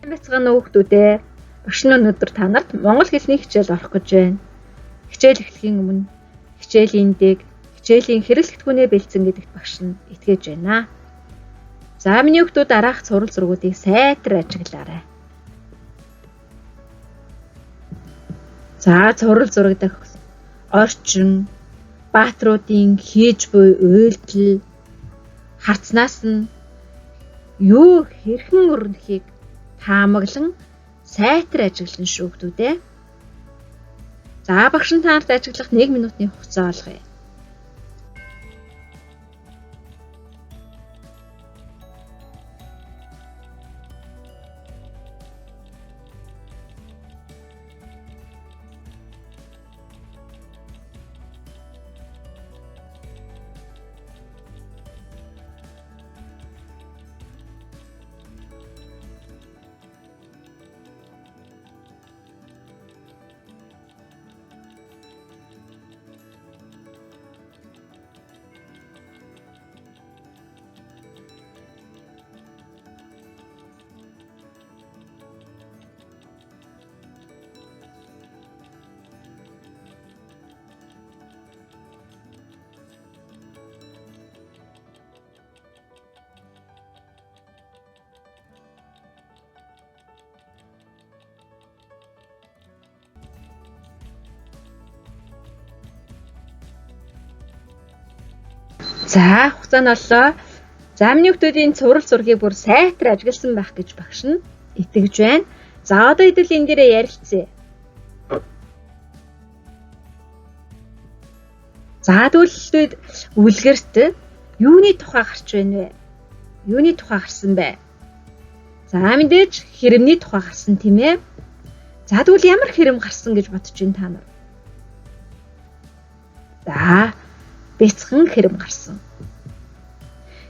Бяцхан хүүхдүүдээ багш нь өнөөдөр та нарт монгол хэлний хичээл орох гэж байна. Хичээл эхлэхийн өмнө хичээлийн дэг, хичээлийн хэрэглэгдэхүүнээ бэлдсэн гэдэгт багш нь итгэж байна. За миний хүүхдүүд дараах сурал зургуудыг сайтар ажиглаарай. За сурал зурагдах орчин, баатруудын хийж буй үйлдэл харцнаас нь юу хэрхэн өрнөхийг таамаглан сайтар ажиглан шүүгдүүдээ. За багш нь та нарт ажиглах 1 минутын хугацаа олгоё. За хугацаа нь оллоо. За миний хүүхдүүдийн сурал зургийг бүр сайтар ажигласан байх гэж багш нь итгэж байна. За одоо хэдүүл энэ дээрээ ярилцъя. За төлөвлөлтөд үлгэрт юуны тухай гарч байна вэ? Юуны тухай гарсан бэ? За мэдээж хэрэмний тухай гарсан тийм ээ. За тэгвэл ямар хэрэм гарсан гэж бодож байна та нар? За бяцхан хэрэм гарсан.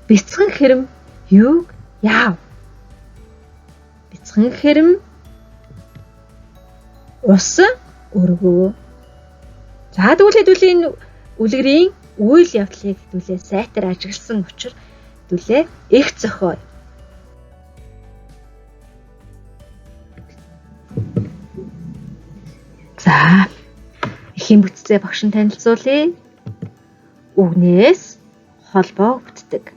Бяцхан хэрэм юуг яав? Бяцхан хэрэм ус өргөө. За тэгвэл хэдүүл энэ үлгэрийн үйл явдлыг хэдүүлээ сайтар ажигласан учраас хэдүүлээ их зохио. За эхийн бүтцээ багш нь танилцуулъя. Үгнээс холбоо бүтдэг.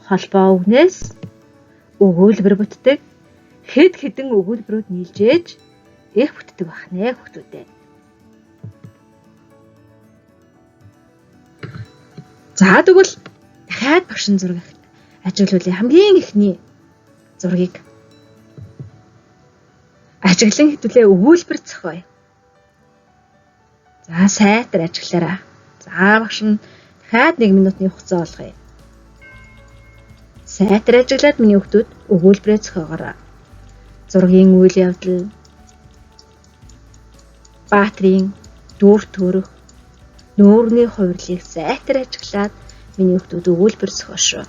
Холбоо үгнээс өгүүлбэр бүтдэг. Хэд хэдэн өгүүлбэрүүд нийлжээж их бүтдэг бахнэ хүүхдүүдээ. За тэгвэл дахиад багш нь зураг ажиглуулъя. Хамгийн ихний зургийг ажиглан хэдүүлээ өгүүлбэр зохиоё. За сайтар ажиглаарай. За багш нь дахиад 1 минутын хугацаа олгоё. Сайтар ажиглаад миний хүүхдүүд өгүүлбэрээ зохиогоорой. Зургийн үйл явдал, баатрийн дүр төрх, нүүрний хувирлыг сайтар ажиглаад миний хүүхдүүд өгүүлбэр зохиошоо.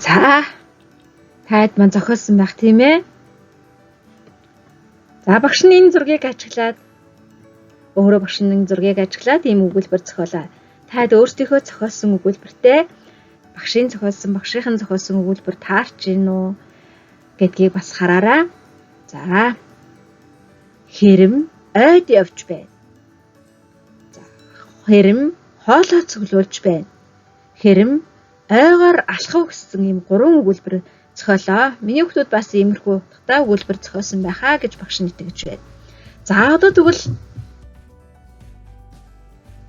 За таад маань зохиосон байх тийм ээ. За багш нь энэ зургийг ажиглаад өөрөө багш нь энэ зургийг ажиглаад ийм өгүүлбэр зохиолоо. Таад өөрсдийнхөө зохиосон өгүүлбэртэй багшийн зохиосон өгүүлбэр таарч гин үү гэдгийг бас хараарай. За хэрэм ойд явж байна. За хэрэм хоолоо цуглуулж байна. Хэрэм ойгоор алхав гэсэн ийм 3 өгүүлбэр зохиолоо. Миний хүүхдүүд бас иймэрхүү утгатай өгүүлбэр зохиосон байхаа гэж багш нь итгэж байна. За одоо тэгвэл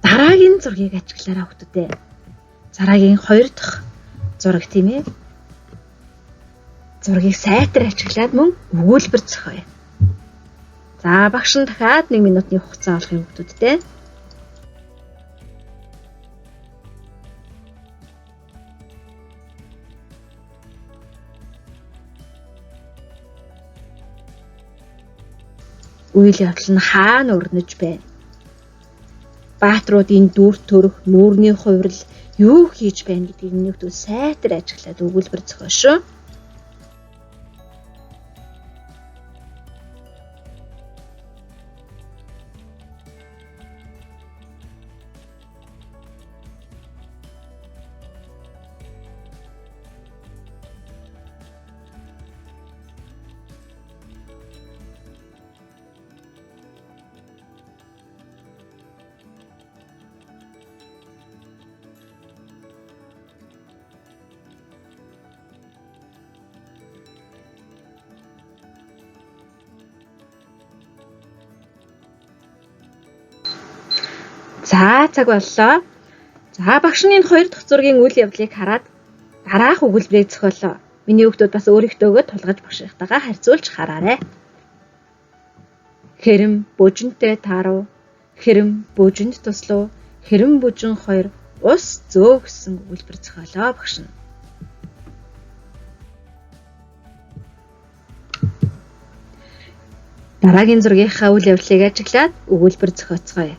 дараагийн зургийг ажиглаарай хүүхдүүдээ. Дараагийн 2 дахь зураг тийм ээ. Зургийг сайтар ажиглаад мөн өгүүлбэр зохиоё. За багш нь дахиад 1 минутын хугацаа олох юм хүүхдүүдтэй. Үйл явдал нь хаана өрнөж байна? Баатруудын дүр төрх, нүүрний хувирал юу хийж байна гэдгийг нэгдүү сайтар ажиглаад өгүүлбэр зохиошоо. За цаг боллоо. За багш нь энэ 2 дахь зургийн үйл явдлыг хараад дараах өгүүлбэрийг зохиолоо. Миний хүүхдүүд бас өөрийнхтөөгөө тулгаж багшийнхтайгаа харьцуулж хараарай. Хэрэм бүжинтэй таарав. Хэрэм бүжинд туслав. Хэрэм бүжин 2 ус зөө гэсэн өгүүлбэр зохиолоо багш нь. Дараагийн зургийнхаа үйл явдлыг ажиглаад өгүүлбэр зохиоцгоё.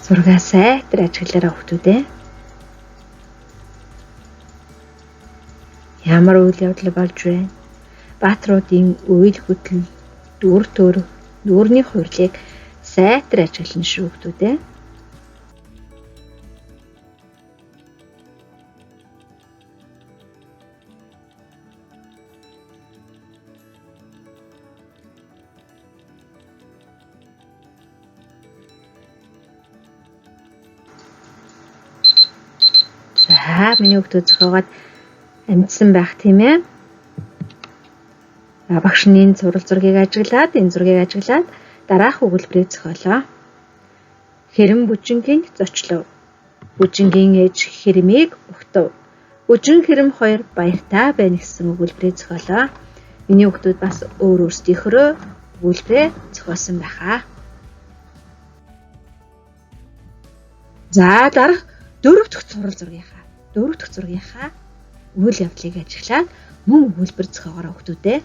Зургаа сайтар ажиглаарай хүүхдүүдээ. Ямар үйл явдал болж байна? Баатруудын үйл хөдлөл, дүр төрх, нүүрний хувирлыг сайтар ажиглана шүү хүүхдүүдээ. За миний хүүхдүүд зохиогоод амжсан байх тийм ээ. Багш нь энэ зураг зургийг ажиглаад, энэ зургийг ажиглаад дараах өгүүлбэрийг зохиолоо. Хэрэм бүжингийн зочлов. Бүжингийн ээж хэрэмийг өгтөв. Бүжин хэрэм 2 баяртай байна гэсэн өгүүлбэрийг зохиолоо. Миний хүүхдүүд бас өөр өөрсдийнхөө өгүүлбэрээ зохиосон байхаа. За дараах 4 дахь зургийнхаа үйл явдлыг ажиглаад мөн өгүүлбэр зохиогоорой хүүхдүүдээ.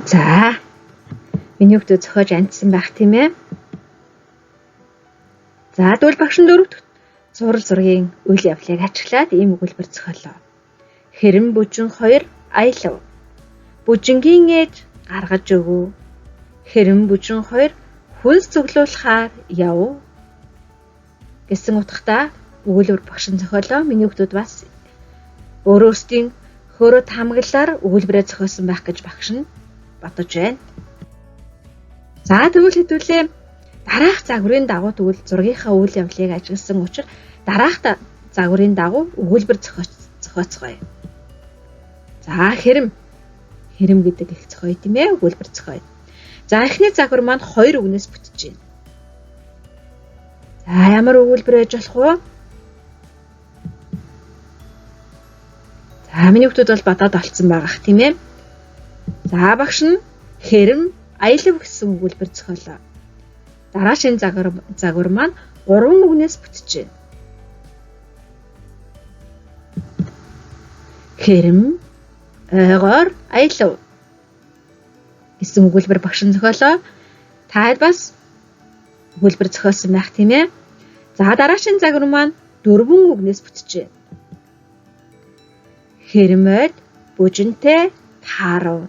За миний хүүхдүүд зохиож амжсан байх тийм ээ. За тэгвэл багш нь 4 дахь зураг зургийн үйл явдлыг ажиглаад ийм өгүүлбэр зохиолоо. Хэрэм бүжин 2 аялав. Бүжингийн ээж гаргаж өгөв. Хэрэм бүжин 2 хүнс цуглуулахаар яв гэсэн утгатай өгүүлбэр багш нь зохиолоо. Миний хүүхдүүд бас өөрөөсдийн хөөрөө тамгалаар өгүүлбэрээ зохиосон байх гэж багш нь бодож байна. За тэгвэл хэдүүлээ дараах загварын дагуу тэгвэл зургийнхаа үйл явдлыг ажигласан учраас дараах загварын дагуу өгүүлбэр зохиоцгоё. За хэрэм Хэрэм гэдэг их зохио тийм ээ, өгүүлбэр зохио. За эхний загвар маань 2 үгнээс бүтэж байна. За ямар өгүүлбэр байж болох вэ? За миний хүүхдүүд бол бодоод олцсон байгаах тийм ээ. За багш нь хэрэм аялав гэсэн өгүүлбэр зохиолоо. Дараашийн загвар маань 3 үгнээс бүтэж байна. Хэрэм ойгоор аялав гэсэн өгүүлбэр багш нь зохиолоо. Та бас өгүүлбэр зохиосон байх тийм ээ. За дараашийн загвар маань 4 үгнээс бүтэж байна. Хэрмэд бүжинтэй таарав.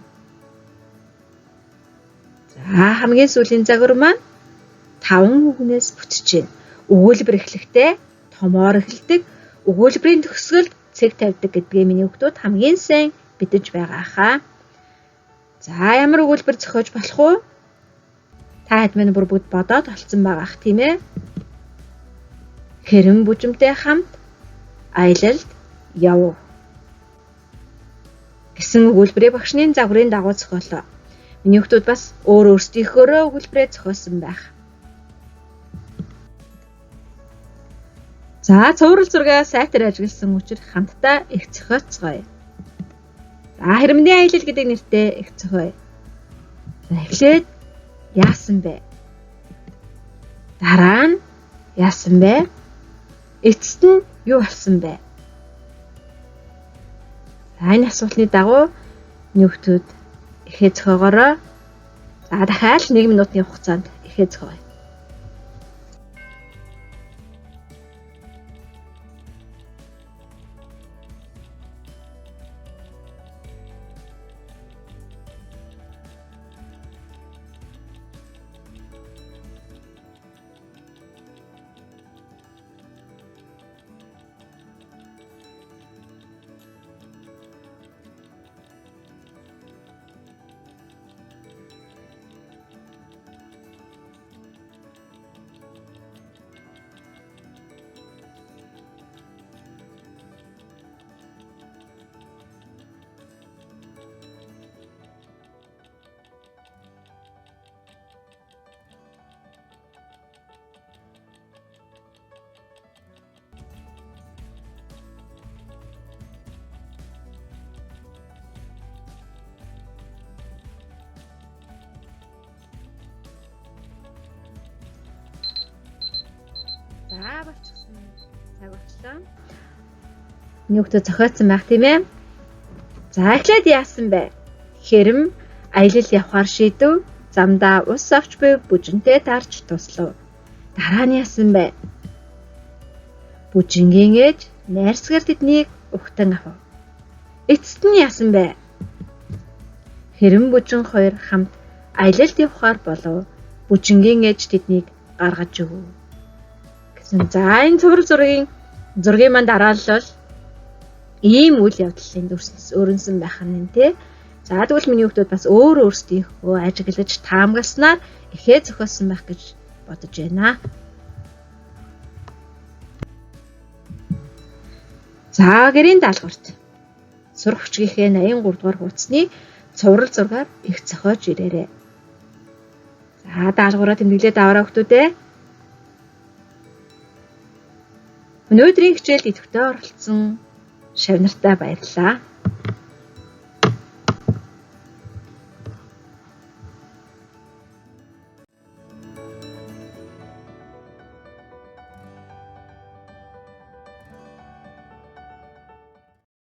За хамгийн сүүлийн загвар маань 5 үгнээс бүтэж байна. Өгүүлбэр эхлэхдээ томоор эхэлдэг, өгүүлбэрийн төгсгөлд цэг тавьдаг гэдгээ миний хүүхдүүд хамгийн сайн мэдэж байгаа хаа. За ямар өгүүлбэр зохиож болох вэ? Та хэд минь бүр бүгд бодоод олцсон байгаах тийм ээ. Хэрэм бүжимтэй хамт аялалд яв гэсэн өгүүлбэрийг багшны загварын дагуу зохиолоо. Миний хүүхдүүд бас өөрсдийнхөө өгүүлбэрээ зохиосон байх. За цуврал зургаа сайтар ажигласан учраас хамтдаа их зохиоцгоё. За хэрэмний аялал гэдэг нэртэй их зохиоё. За эхлээд яасан бэ? Дараа нь яасан бэ? Эцэст нь юу болсон бэ? За энэ асуултны дагуу нөхдөд ихээ зохиогоорой. За дахиад 1 минутын хугацаанд ихээ зохиоё. За болчихсон. Цаг болчлоо. Нөхдөд зохиоцсон байх тийм ээ. За эхлээд яасан бэ? Хэрэм аялал явахаар шийдэв. Замдаа ус авч буй бүжинтэй таарч туслав. Дараа нь яасан бэ? Бүжингийн ээж найрсгаар тэднийг угтан авав. Эцэст нь яасан бэ? Хэрэм бүжин хоёр хамт аялалд явахаар болов. Бүжингийн ээж тэднийг гаргаж өгөв. За энэ цуврал зургийн манд дараалал ийм үйл явдлын өрнсөн байх нь тий. За тэгвэл миний хүүхдүүд бас өөрсдийнхөө ажиглаж таамагласнаар ихээ зохиосон байх гэж бодож байна. За гэрийн даалгаварт сурах хүчгийнхээ 83 дугаар хуудасны цуврал зургаар их зохиож ирээрэй. За даалгавраа тэмдэглээд аваарай хүүхдүүдээ. Өнөөдрийн хичээлд идэвхтэй оролцсон шавнартаа баярлалаа.